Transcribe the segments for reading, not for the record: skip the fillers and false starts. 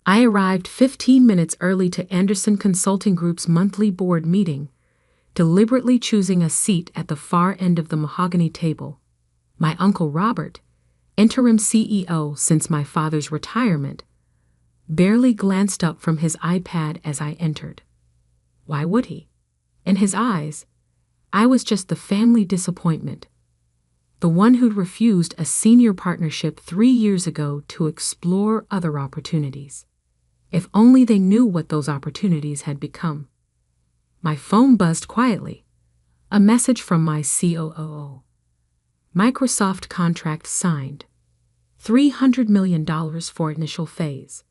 I arrived 15 minutes early to Anderson Consulting Group's monthly board meeting, deliberately choosing a seat at the far end of the mahogany table. My Uncle Robert, interim CEO since my father's retirement, barely glanced up from his iPad as I entered. Why would he? In his eyes, I was just the family disappointment, the one who'd refused a senior partnership 3 years ago to explore other opportunities. If only they knew what those opportunities had become. My phone buzzed quietly. A message from my COO. Microsoft contract signed. $300 million for initial phase.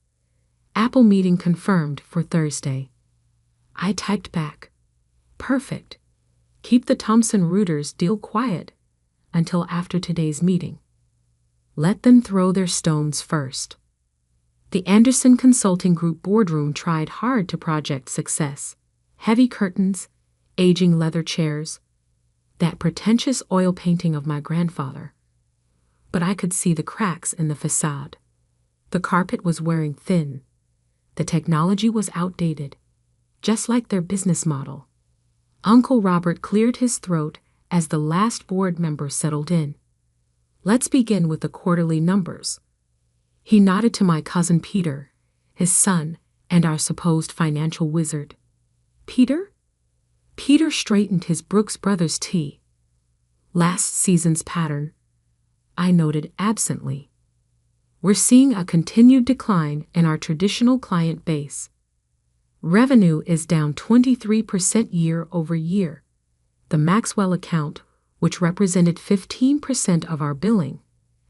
Apple meeting confirmed for Thursday. I typed back. Perfect. Keep the Thomson Reuters deal quiet until after today's meeting. Let them throw their stones first. The Anderson Consulting Group boardroom tried hard to project success. Heavy curtains, aging leather chairs, that pretentious oil painting of my grandfather. But I could see the cracks in the facade. The carpet was wearing thin. The technology was outdated, just like their business model. Uncle Robert cleared his throat as the last board member settled in. Let's begin with the quarterly numbers. He nodded to my cousin Peter, his son, and our supposed financial wizard. Peter? Peter straightened his Brooks Brothers tee. Last season's pattern, I noted absently. We're seeing a continued decline in our traditional client base. Revenue is down 23% year over year. The Maxwell account, which represented 15% of our billing,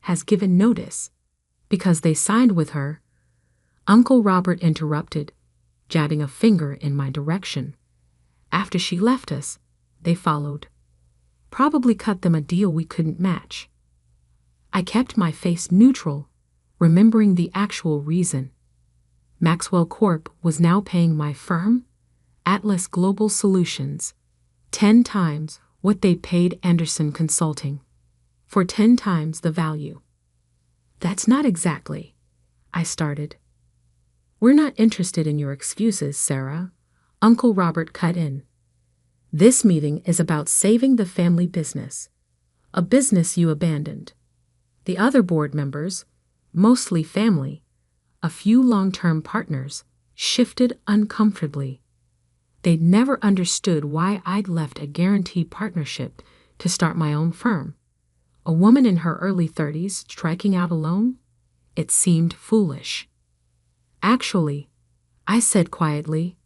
has given notice. Because they signed with her. Uncle Robert interrupted, jabbing a finger in my direction. After she left us, they followed. Probably cut them a deal we couldn't match. I kept my face neutral, remembering the actual reason. Maxwell Corp was now paying my firm, Atlas Global Solutions, 10 times what they paid Anderson Consulting, for 10 times the value. That's not exactly, I started. We're not interested in your excuses, Sarah. Uncle Robert cut in. This meeting is about saving the family business, a business you abandoned. The other board members, mostly family, a few long-term partners, shifted uncomfortably. They'd never understood why I'd left a guaranteed partnership to start my own firm. A woman in her early 30s striking out alone? It seemed foolish. Actually, I said quietly,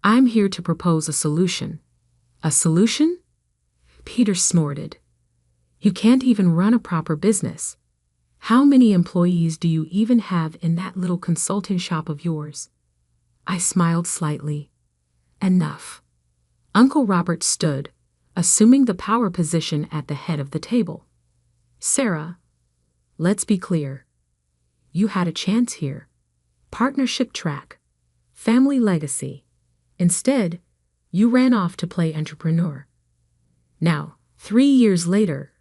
I'm here to propose a solution. A solution? Peter snorted. You can't even run a proper business. How many employees do you even have in that little consulting shop of yours? I smiled slightly. Enough. Uncle Robert stood, assuming the power position at the head of the table. Sarah, let's be clear. You had a chance here. Partnership track. Family legacy. Instead, you ran off to play entrepreneur. Now, 3 years later,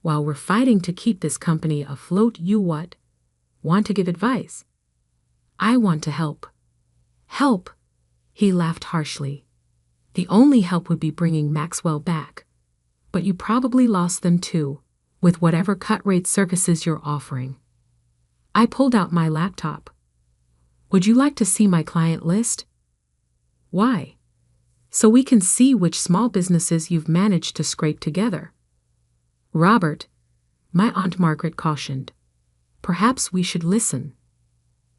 while we're fighting to keep this company afloat, you what? Want to give advice? I want to help. Help? He laughed harshly. The only help would be bringing Maxwell back. But you probably lost them too, with whatever cut-rate services you're offering. I pulled out my laptop. Would you like to see my client list? Why? So we can see which small businesses you've managed to scrape together. Robert, my Aunt Margaret cautioned. Perhaps we should listen.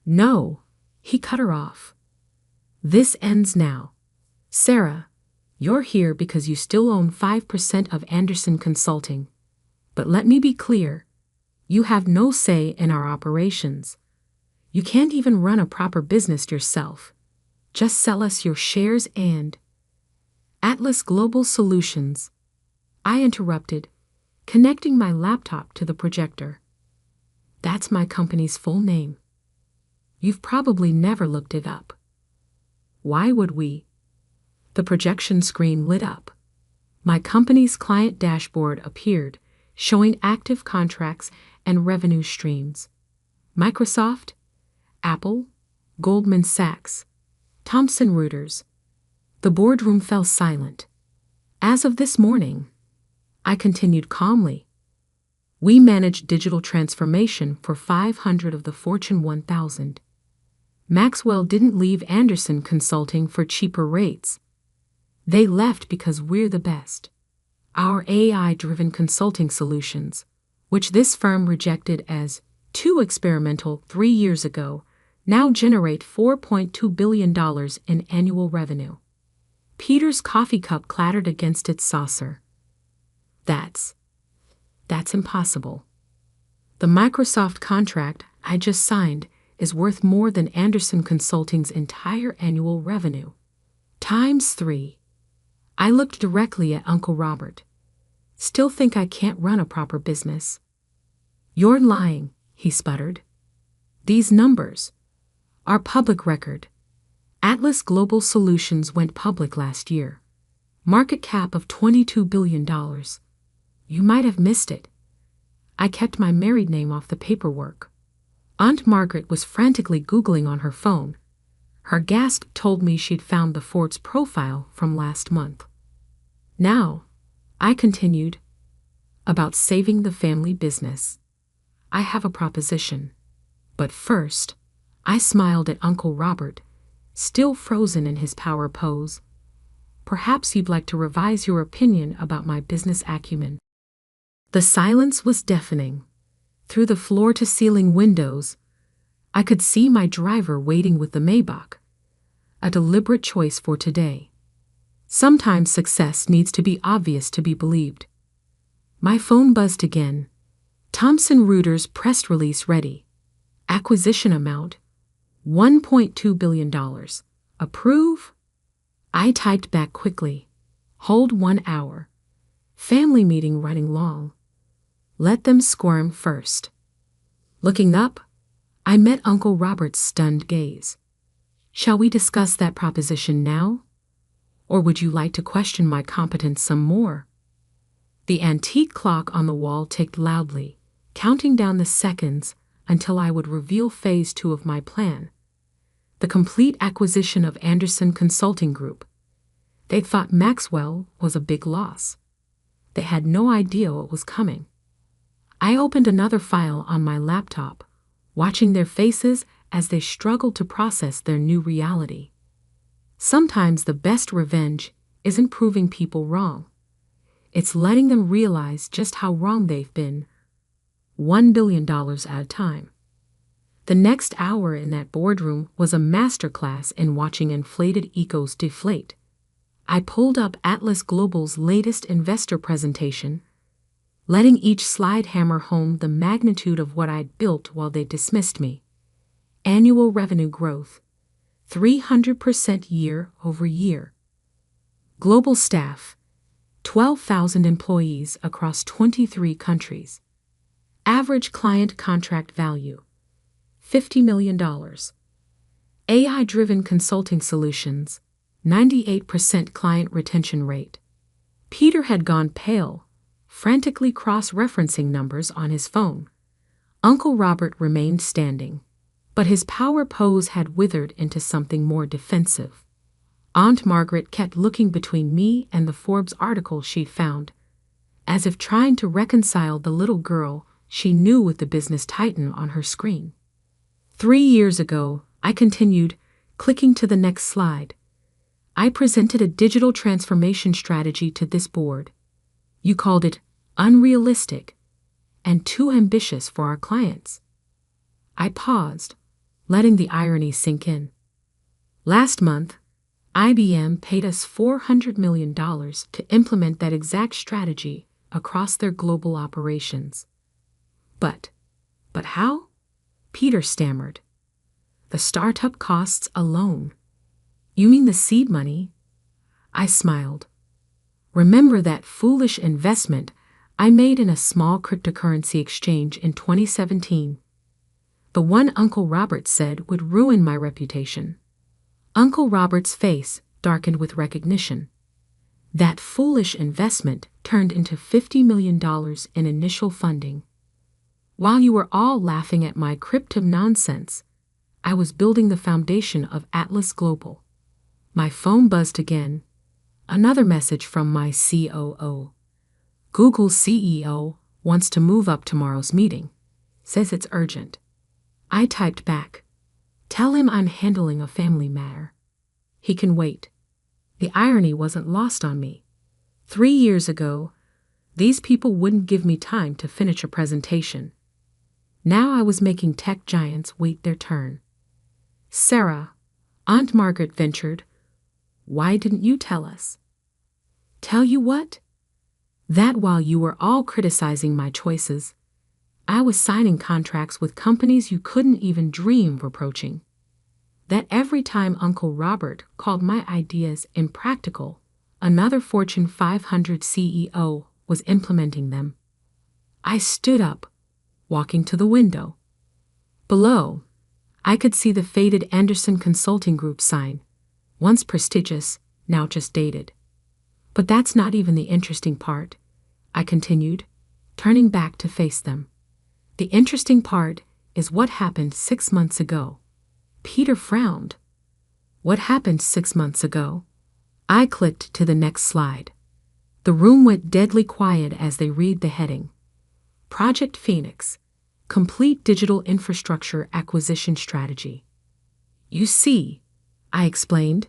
No, he cut her off. This ends now. Sarah, you're here because you still own 5% of Anderson Consulting. But let me be clear, you have no say in our operations. You can't even run a proper business yourself. Just sell us your shares and Atlas Global Solutions. I interrupted, connecting my laptop to the projector. That's my company's full name. You've probably never looked it up. Why would we? The projection screen lit up. My company's client dashboard appeared, showing active contracts and revenue streams. Microsoft, Apple, Goldman Sachs, Thomson Reuters. The boardroom fell silent. As of this morning, I continued calmly, we manage digital transformation for 500 of the Fortune 1000. Maxwell didn't leave Anderson Consulting for cheaper rates. They left because we're the best. Our AI-driven consulting solutions, which this firm rejected as too experimental 3 years ago, now generate $4.2 billion in annual revenue. Peter's coffee cup clattered against its saucer. That's impossible. The Microsoft contract I just signed is worth more than Anderson Consulting's entire annual revenue. Times 3. I looked directly at Uncle Robert. Still think I can't run a proper business. You're lying, he sputtered. These numbers are public record. Atlas Global Solutions went public last year. Market cap of $22 billion. You might have missed it. I kept my married name off the paperwork. Aunt Margaret was frantically Googling on her phone. Her gasp told me she'd found the Forbes profile from last month. Now, I continued, about saving the family business. I have a proposition. But first, I smiled at Uncle Robert, still frozen in his power pose. Perhaps you'd like to revise your opinion about my business acumen. The silence was deafening. Through the floor-to-ceiling windows, I could see my driver waiting with the Maybach. A deliberate choice for today. Sometimes success needs to be obvious to be believed. My phone buzzed again. Thomson Reuters press release ready. Acquisition amount, $1.2 billion. Approve? I typed back quickly. Hold 1 hour. Family meeting running long. Let them squirm first. Looking up, I met Uncle Robert's stunned gaze. Shall we discuss that proposition now? Or would you like to question my competence some more? The antique clock on the wall ticked loudly, counting down the seconds until I would reveal phase 2 of my plan. The complete acquisition of Anderson Consulting Group. They thought Maxwell was a big loss. They had no idea what was coming. I opened another file on my laptop, watching their faces as they struggled to process their new reality. Sometimes the best revenge isn't proving people wrong. It's letting them realize just how wrong they've been, $1 billion at a time. The next hour in that boardroom was a masterclass in watching inflated egos deflate. I pulled up Atlas Global's latest investor presentation, letting each slide hammer home the magnitude of what I'd built while they dismissed me. Annual revenue growth, 300% year over year. Global staff, 12,000 employees across 23 countries. Average client contract value, $50 million. AI-driven consulting solutions, 98% client retention rate. Peter had gone pale, frantically cross-referencing numbers on his phone. Uncle Robert remained standing, but his power pose had withered into something more defensive. Aunt Margaret kept looking between me and the Forbes article she'd found, as if trying to reconcile the little girl she knew with the business titan on her screen. 3 years ago, I continued, clicking to the next slide. I presented a digital transformation strategy to this board. You called it unrealistic and too ambitious for our clients. I paused, letting the irony sink in. Last month, IBM paid us $400 million to implement that exact strategy across their global operations. But how? Peter stammered. The startup costs alone. You mean the seed money? I smiled. Remember that foolish investment I made in a small cryptocurrency exchange in 2017? The one Uncle Robert said would ruin my reputation. Uncle Robert's face darkened with recognition. That foolish investment turned into $50 million in initial funding. While you were all laughing at my crypto nonsense, I was building the foundation of Atlas Global. My phone buzzed again. Another message from my COO. Google's CEO wants to move up tomorrow's meeting. Says it's urgent. I typed back. Tell him I'm handling a family matter. He can wait. The irony wasn't lost on me. 3 years ago, these people wouldn't give me time to finish a presentation. Now I was making tech giants wait their turn. Sarah, Aunt Margaret ventured, why didn't you tell us? Tell you what? That while you were all criticizing my choices, I was signing contracts with companies you couldn't even dream of approaching. That every time Uncle Robert called my ideas impractical, another Fortune 500 CEO was implementing them. I stood up, walking to the window. Below, I could see the faded Anderson Consulting Group sign, once prestigious, now just dated. But that's not even the interesting part, I continued, turning back to face them. The interesting part is what happened 6 months ago. Peter frowned. What happened 6 months ago? I clicked to the next slide. The room went deadly quiet as they read the heading. Project Phoenix, Complete Digital Infrastructure Acquisition Strategy. You see, I explained,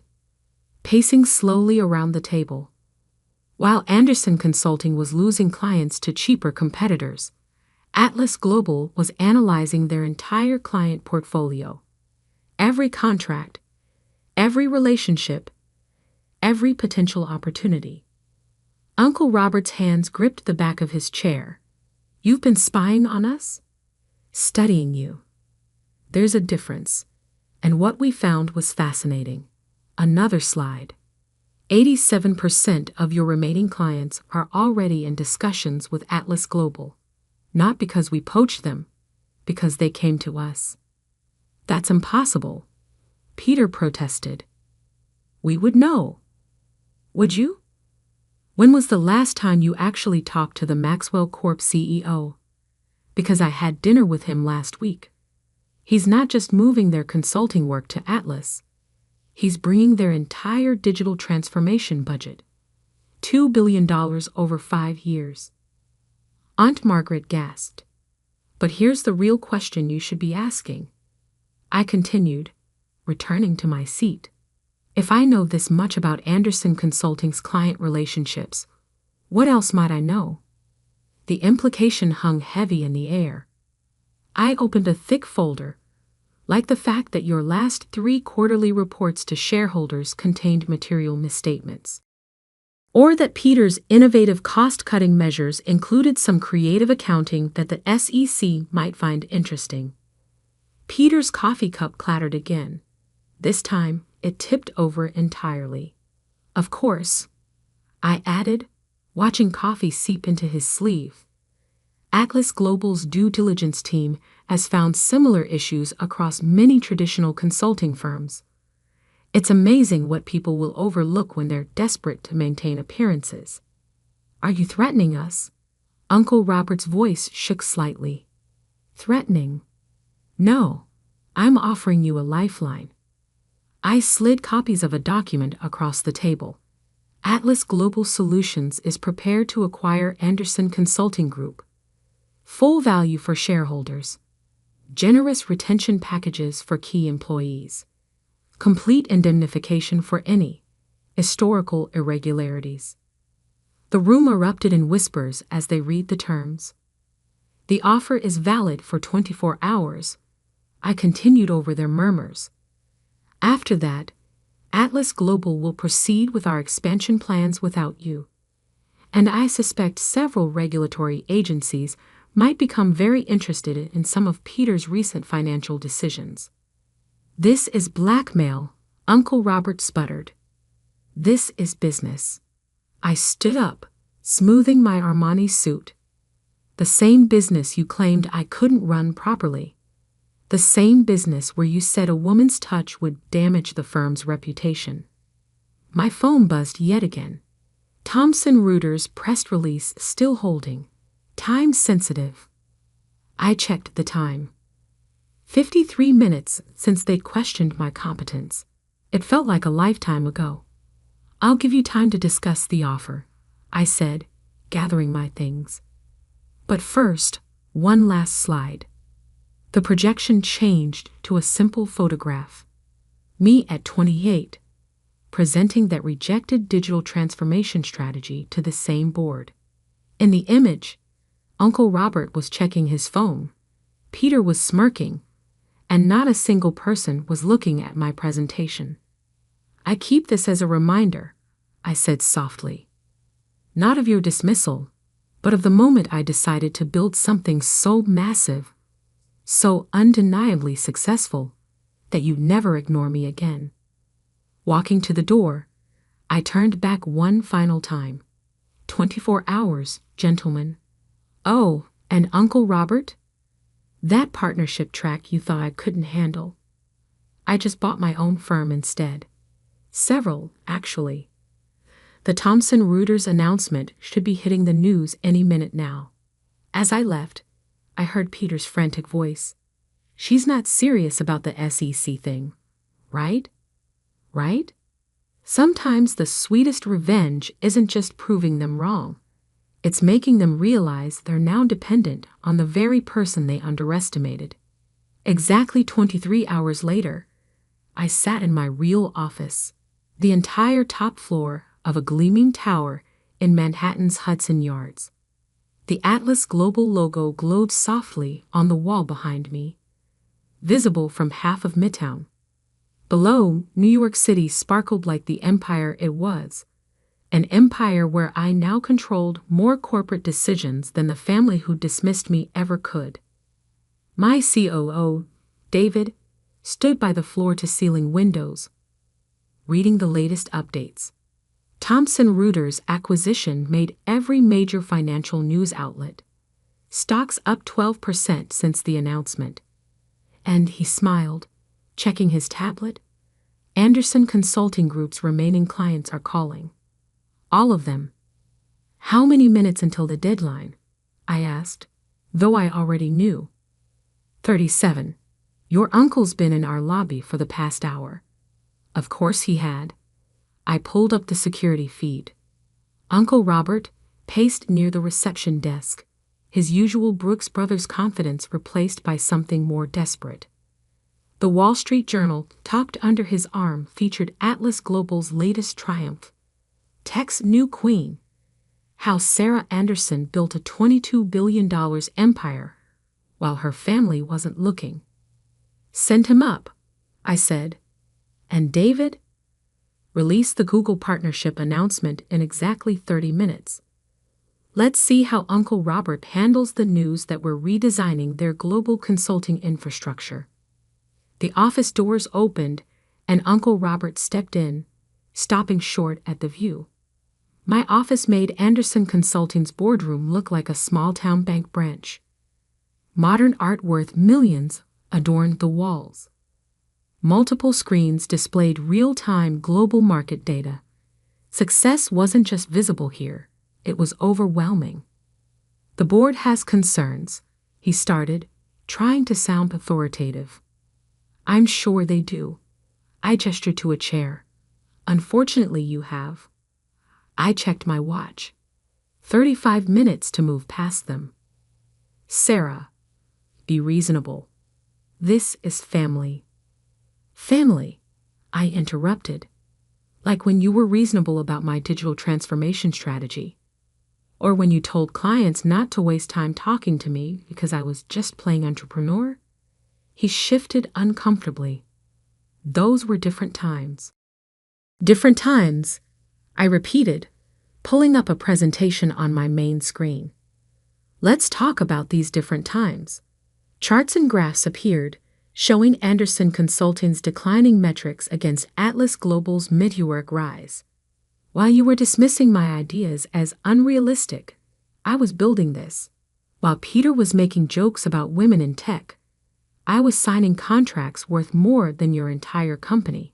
pacing slowly around the table. While Anderson Consulting was losing clients to cheaper competitors, Atlas Global was analyzing their entire client portfolio. Every contract, every relationship, every potential opportunity. Uncle Robert's hands gripped the back of his chair. You've been spying on us? Studying you. There's a difference, and what we found was fascinating. Another slide. 87% of your remaining clients are already in discussions with Atlas Global. Not because we poached them, because they came to us. That's impossible, Peter protested. We would know. Would you? When was the last time you actually talked to the Maxwell Corp CEO? Because I had dinner with him last week. He's not just moving their consulting work to Atlas. He's bringing their entire digital transformation budget. $2 billion over 5 years. Aunt Margaret gasped. But here's the real question you should be asking. I continued, returning to my seat. If I know this much about Anderson Consulting's client relationships, what else might I know? The implication hung heavy in the air. I opened a thick folder, like the fact that your last 3 quarterly reports to shareholders contained material misstatements. Or that Peter's innovative cost-cutting measures included some creative accounting that the SEC might find interesting. Peter's coffee cup clattered again. This time, it tipped over entirely. Of course, I added, watching coffee seep into his sleeve. Atlas Global's due diligence team has found similar issues across many traditional consulting firms. It's amazing what people will overlook when they're desperate to maintain appearances. Are you threatening us? Uncle Robert's voice shook slightly. Threatening? No, I'm offering you a lifeline. I slid copies of a document across the table. Atlas Global Solutions is prepared to acquire Anderson Consulting Group. Full value for shareholders. Generous retention packages for key employees. Complete indemnification for any historical irregularities. The room erupted in whispers as they read the terms. The offer is valid for 24 hours. I continued over their murmurs. After that, Atlas Global will proceed with our expansion plans without you. And I suspect several regulatory agencies might become very interested in some of Peter's recent financial decisions. This is blackmail, Uncle Robert sputtered. This is business. I stood up, smoothing my Armani suit. The same business you claimed I couldn't run properly. The same business where you said a woman's touch would damage the firm's reputation. My phone buzzed yet again. Thomson Reuters press release still holding. Time sensitive. I checked the time. 53 minutes since they'd questioned my competence. It felt like a lifetime ago. "I'll give you time to discuss the offer," I said, gathering my things. "But first, one last slide." The projection changed to a simple photograph. Me at 28, presenting that rejected digital transformation strategy to the same board. In the image, Uncle Robert was checking his phone, Peter was smirking, and not a single person was looking at my presentation. "I keep this as a reminder," I said softly. "Not of your dismissal, but of the moment I decided to build something so massive, so undeniably successful, that you'd never ignore me again." Walking to the door, I turned back one final time. 24 hours, gentlemen. "Oh, and Uncle Robert? That partnership track you thought I couldn't handle. I just bought my own firm instead. Several, actually. The Thomson Reuters announcement should be hitting the news any minute now." As I left, I heard Peter's frantic voice. "She's not serious about the SEC thing, right? Right? Sometimes the sweetest revenge isn't just proving them wrong. It's making them realize they're now dependent on the very person they underestimated." Exactly 23 hours later, I sat in my real office, the entire top floor of a gleaming tower in Manhattan's Hudson Yards. The Atlas Global logo glowed softly on the wall behind me, visible from half of Midtown. Below, New York City sparkled like the empire it was, an empire where I now controlled more corporate decisions than the family who dismissed me ever could. My COO, David, stood by the floor-to-ceiling windows, reading the latest updates. Thomson Reuters' acquisition made every major financial news outlet. Stocks up 12% since the announcement. And he smiled, checking his tablet. Anderson Consulting Group's remaining clients are calling. All of them. "How many minutes until the deadline?" I asked, though I already knew. 37. "Your uncle's been in our lobby for the past hour." Of course he had. I pulled up the security feed. Uncle Robert paced near the reception desk, his usual Brooks Brothers confidence replaced by something more desperate. The Wall Street Journal, tucked under his arm, featured Atlas Global's latest triumph. Tech's new queen. How Sarah Anderson built a $22 billion empire while her family wasn't looking. "Send him up," I said. "And David?" "Release the Google partnership announcement in exactly 30 minutes. Let's see how Uncle Robert handles the news that we're redesigning their global consulting infrastructure." The office doors opened, and Uncle Robert stepped in, stopping short at the view. My office made Anderson Consulting's boardroom look like a small-town bank branch. Modern art worth millions adorned the walls. Multiple screens displayed real-time global market data. Success wasn't just visible here, it was overwhelming. "The board has concerns," he started, trying to sound authoritative. "I'm sure they do." I gestured to a chair. "Unfortunately, you have." I checked my watch. 35 minutes to move past them. "Sarah, be reasonable. This is family." "Family?" I interrupted. "Like when you were reasonable about my digital transformation strategy. Or when you told clients not to waste time talking to me because I was just playing entrepreneur?" He shifted uncomfortably. "Those were different times." "Different times," I repeated, pulling up a presentation on my main screen. "Let's talk about these different times." Charts and graphs appeared, showing Anderson Consulting's declining metrics against Atlas Global's meteoric rise. While you were dismissing my ideas as unrealistic, I was building this. While Peter was making jokes about women in tech, I was signing contracts worth more than your entire company.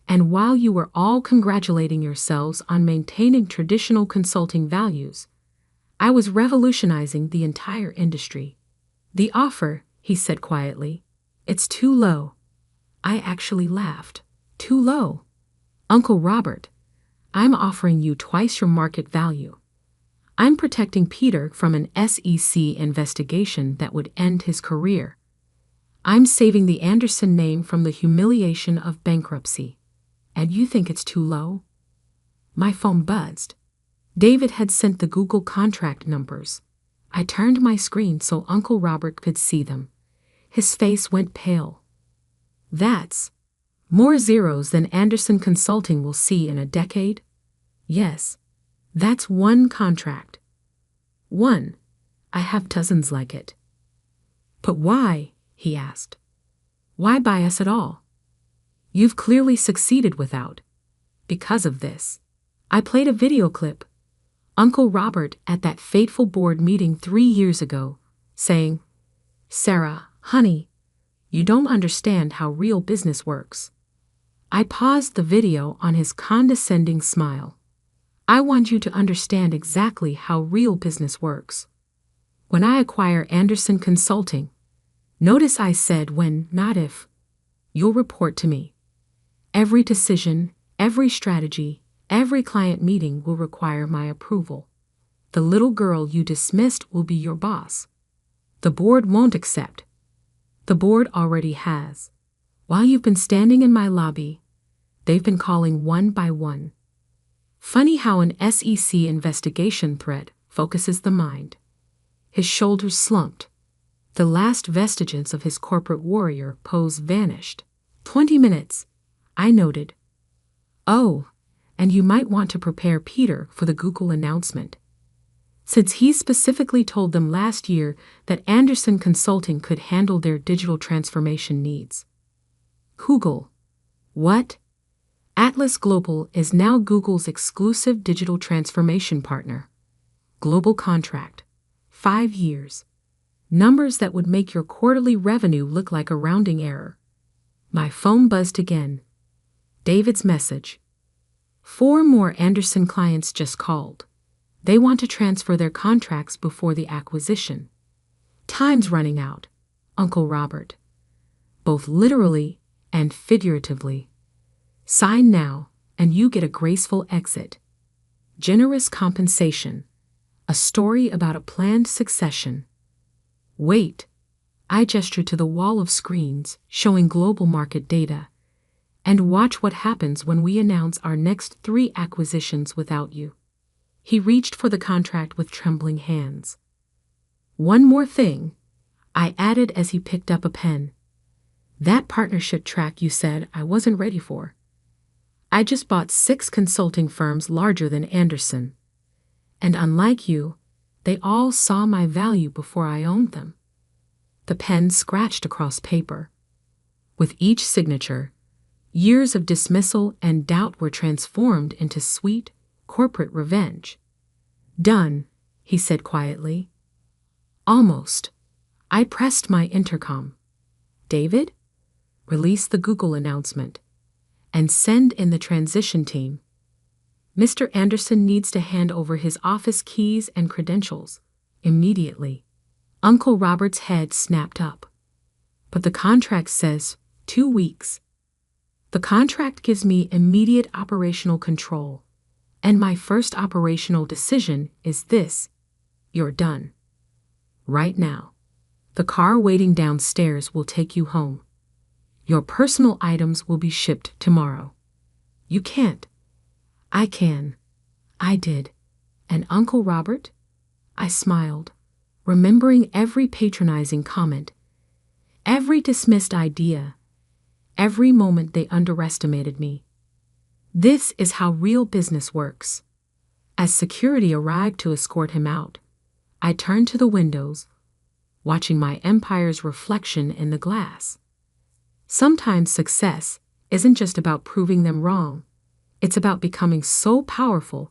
And while you were all congratulating yourselves on maintaining traditional consulting values, I was revolutionizing the entire industry. "The offer," he said quietly, It's too low. I actually laughed. Too low. Uncle Robert, I'm offering you twice your market value. I'm protecting Peter from an SEC investigation that would end his career. I'm saving the Anderson name from the humiliation of bankruptcy. And you think it's too low? My phone buzzed. David had sent the Google contract numbers. I turned my screen so Uncle Robert could see them. His face went pale. That's more zeros than Anderson Consulting will see in a decade? Yes. That's one contract. One. I have dozens like it. But why? He asked. Why buy us at all? You've clearly succeeded without. Because of this. I played a video clip. Uncle Robert at that fateful board meeting 3 years ago, saying, "Sarah, honey, you don't understand how real business works." I paused the video on his condescending smile. I want you to understand exactly how real business works. When I acquire Anderson Consulting, notice I said when, not if, you'll report to me. Every decision, every strategy, every client meeting will require my approval. The little girl you dismissed will be your boss. The board won't accept. The board already has. While you've been standing in my lobby, they've been calling one by one. Funny how an SEC investigation threat focuses the mind. His shoulders slumped. The last vestiges of his corporate warrior pose vanished. 20 minutes, I noted. Oh, and you might want to prepare Peter for the Google announcement. Since he specifically told them last year that Anderson Consulting could handle their digital transformation needs. Google. What? Atlas Global is now Google's exclusive digital transformation partner. Global contract. 5 years. Numbers that would make your quarterly revenue look like a rounding error. My phone buzzed again. David's message. 4 more Anderson clients just called. They want to transfer their contracts before the acquisition. Time's running out, Uncle Robert. Both literally and figuratively. Sign now, and you get a graceful exit. Generous compensation. A story about a planned succession. Wait. I gestured to the wall of screens showing global market data. And watch what happens when we announce our next 3 acquisitions without you. He reached for the contract with trembling hands. One more thing, I added as he picked up a pen. That partnership track you said I wasn't ready for. I just bought 6 consulting firms larger than Anderson. And unlike you, they all saw my value before I owned them. The pen scratched across paper. With each signature, years of dismissal and doubt were transformed into sweet, corporate revenge. Done, he said quietly. Almost. I pressed my intercom. David? Release the Google announcement. And send in the transition team. Mr. Anderson needs to hand over his office keys and credentials. Immediately. Uncle Robert's head snapped up. But the contract says 2 weeks. The contract gives me immediate operational control. And my first operational decision is this. You're done. Right now. The car waiting downstairs will take you home. Your personal items will be shipped tomorrow. You can't. I can. I did. And Uncle Robert? I smiled, remembering every patronizing comment, every dismissed idea, every moment they underestimated me. This is how real business works. As security arrived to escort him out, I turned to the windows, watching my empire's reflection in the glass. Sometimes success isn't just about proving them wrong. It's about becoming so powerful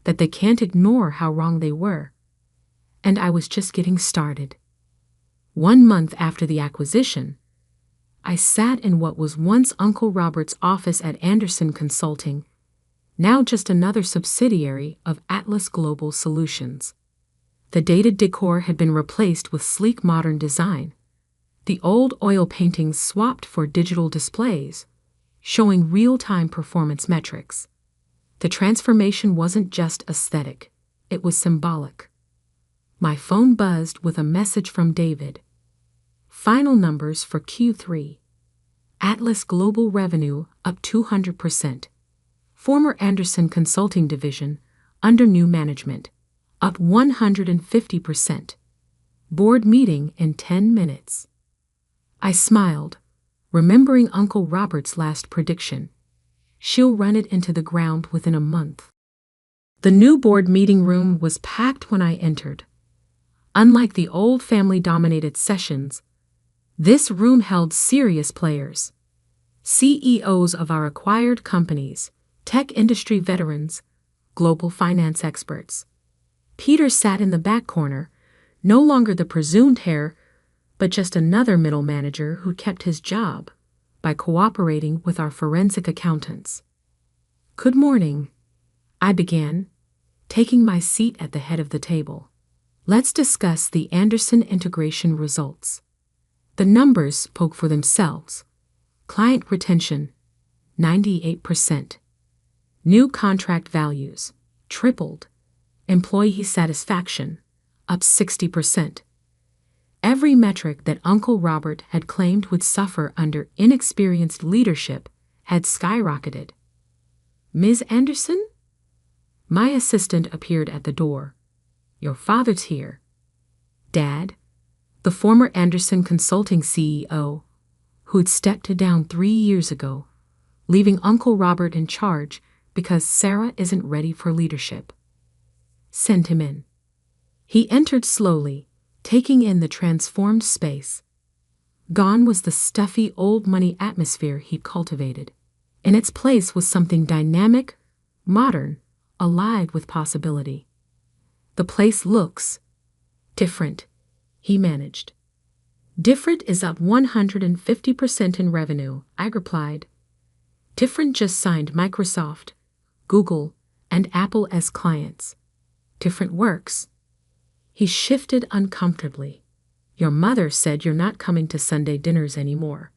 that they can't ignore how wrong they were. And I was just getting started. 1 month after the acquisition, I sat in what was once Uncle Robert's office at Anderson Consulting, now just another subsidiary of Atlas Global Solutions. The dated decor had been replaced with sleek modern design. The old oil paintings swapped for digital displays, showing real-time performance metrics. The transformation wasn't just aesthetic, it was symbolic. My phone buzzed with a message from David. Final numbers for Q3. Atlas Global Revenue up 200%. Former Anderson Consulting Division, under new management, up 150%. Board meeting in 10 minutes. I smiled, remembering Uncle Robert's last prediction. She'll run it into the ground within a month. The new board meeting room was packed when I entered. Unlike the old family-dominated sessions, this room held serious players. CEOs of our acquired companies, tech industry veterans, global finance experts. Peter sat in the back corner, no longer the presumed heir, but just another middle manager who kept his job by cooperating with our forensic accountants. "Good morning," I began, taking my seat at the head of the table. "Let's discuss the Anderson integration results." The numbers spoke for themselves. Client retention, 98%. New contract values, tripled. Employee satisfaction, up 60%. Every metric that Uncle Robert had claimed would suffer under inexperienced leadership had skyrocketed. "Ms. Anderson?" My assistant appeared at the door. "Your father's here." Dad, the former Anderson Consulting CEO, who'd stepped down 3 years ago, leaving Uncle Robert in charge because Sarah isn't ready for leadership. "Send him in." He entered slowly, taking in the transformed space. Gone was the stuffy old money atmosphere he'd cultivated. In its place was something dynamic, modern, alive with possibility. "The place looks different," he managed. "Different is up 150% in revenue," I replied. Different just signed Microsoft, Google, and Apple as clients. Different works. He shifted uncomfortably. "Your mother said you're not coming to Sunday dinners anymore."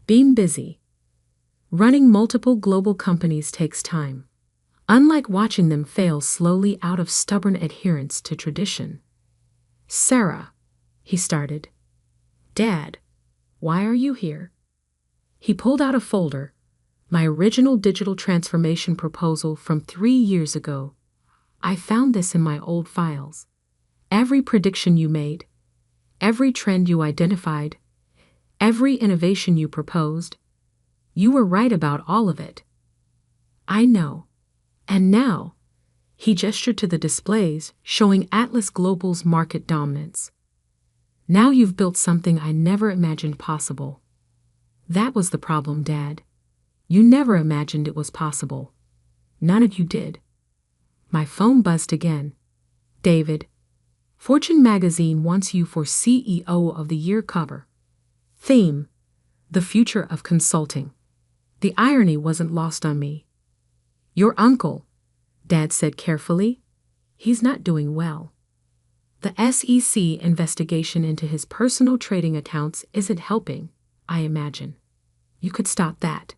"Being busy." Running multiple global companies takes time. Unlike watching them fail slowly out of stubborn adherence to tradition. "Sarah," he started. "Dad, why are you here?" He pulled out a folder, my original digital transformation proposal from 3 years ago. "I found this in my old files. Every prediction you made, every trend you identified, every innovation you proposed, you were right about all of it." "I know. And now," he gestured to the displays showing Atlas Global's market dominance. "Now you've built something I never imagined possible." "That was the problem, Dad. You never imagined it was possible. None of you did." My phone buzzed again. "David, Fortune magazine wants you for CEO of the Year cover. Theme, the future of consulting." The irony wasn't lost on me. "Your uncle," Dad said carefully, "he's not doing well. The SEC investigation into his personal trading accounts isn't helping, I imagine. You could stop that."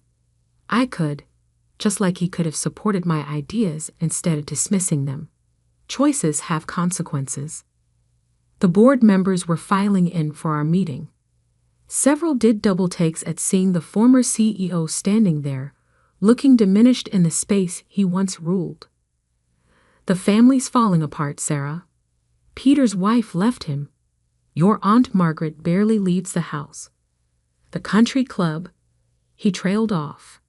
I could, just like he could have supported my ideas instead of dismissing them. Choices have consequences. The board members were filing in for our meeting. Several did double takes at seeing the former CEO standing there, looking diminished in the space he once ruled. "The family's falling apart, Sarah. Peter's wife left him. Your Aunt Margaret barely leaves the house. The country club," he trailed off.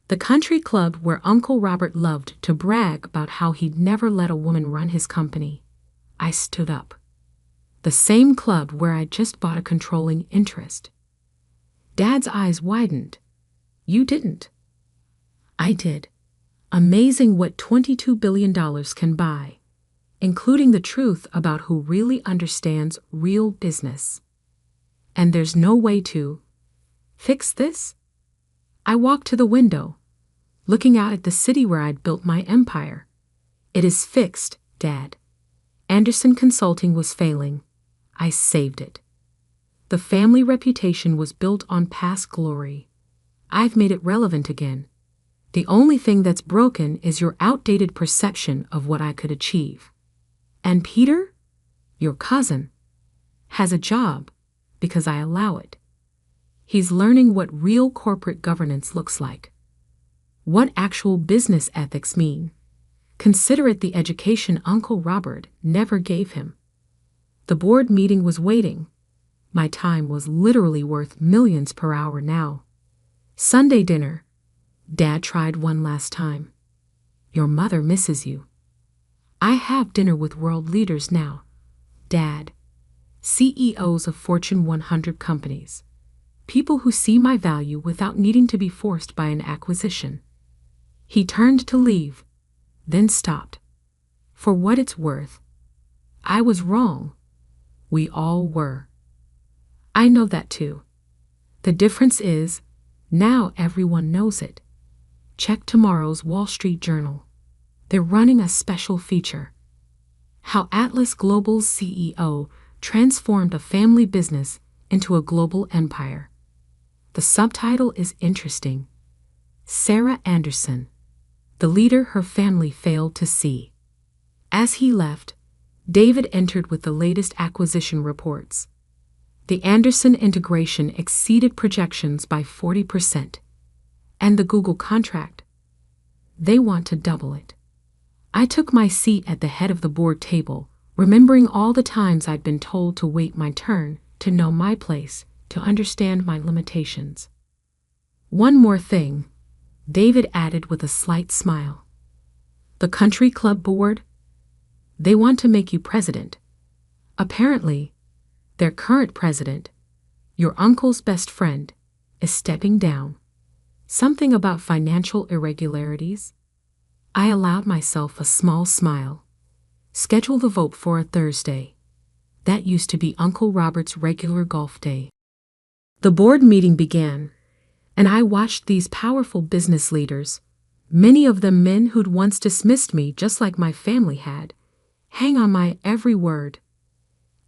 "The country club where Uncle Robert loved to brag about how he'd never let a woman run his company." I stood up. "The same club where I just bought a controlling interest." Dad's eyes widened. "You didn't." "I did. Amazing what $22 billion can buy, including the truth about who really understands real business. And there's no way to fix this?" I walked to the window, looking out at the city where I'd built my empire. "It is fixed, Dad. Anderson Consulting was failing. I saved it." The The family reputation was built on past glory. I've made it relevant again. The only thing that's broken is your outdated perception of what I could achieve. And Peter, your cousin, has a job because I allow it. He's learning what real corporate governance looks like. What actual business ethics mean. Consider it the education Uncle Robert never gave him. The board meeting was waiting. My time was literally worth millions per hour now. Sunday dinner. Dad tried one last time. Your mother misses you. I have dinner with world leaders now. Dad. CEOs of Fortune 100 companies. People who see my value without needing to be forced by an acquisition. He turned to leave, then stopped. For what it's worth, I was wrong. We all were. I know that too. The difference is, now everyone knows it. Check tomorrow's Wall Street Journal. They're running a special feature. How Atlas Global's CEO transformed a family business into a global empire. The subtitle is interesting. Sarah Anderson, the leader her family failed to see. As he left, David entered with the latest acquisition reports. The Anderson integration exceeded projections by 40%. And the Google contract? They want to double it. I took my seat at the head of the board table, remembering all the times I'd been told to wait my turn, to know my place, to understand my limitations. One more thing, David added with a slight smile. The country club board? They want to make you president. Apparently, their current president, your uncle's best friend, is stepping down. Something about financial irregularities? I allowed myself a small smile. Schedule the vote for a Thursday. That used to be Uncle Robert's regular golf day. The board meeting began, and I watched these powerful business leaders, many of them men who'd once dismissed me just like my family had, hang on my every word.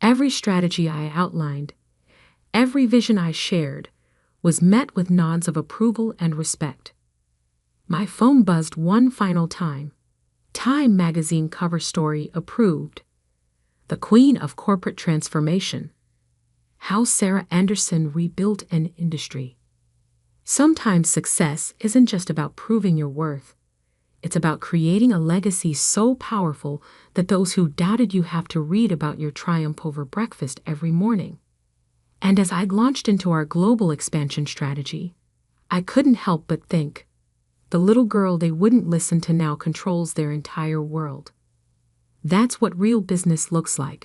Every strategy I outlined, every vision I shared, was met with nods of approval and respect. My phone buzzed one final time. Time magazine cover story approved. The Queen of Corporate Transformation. How Sarah Anderson rebuilt an industry. Sometimes success isn't just about proving your worth. It's about creating a legacy so powerful that those who doubted you have to read about your triumph over breakfast every morning. And as I launched into our global expansion strategy, I couldn't help but think, the little girl they wouldn't listen to now controls their entire world. That's what real business looks like.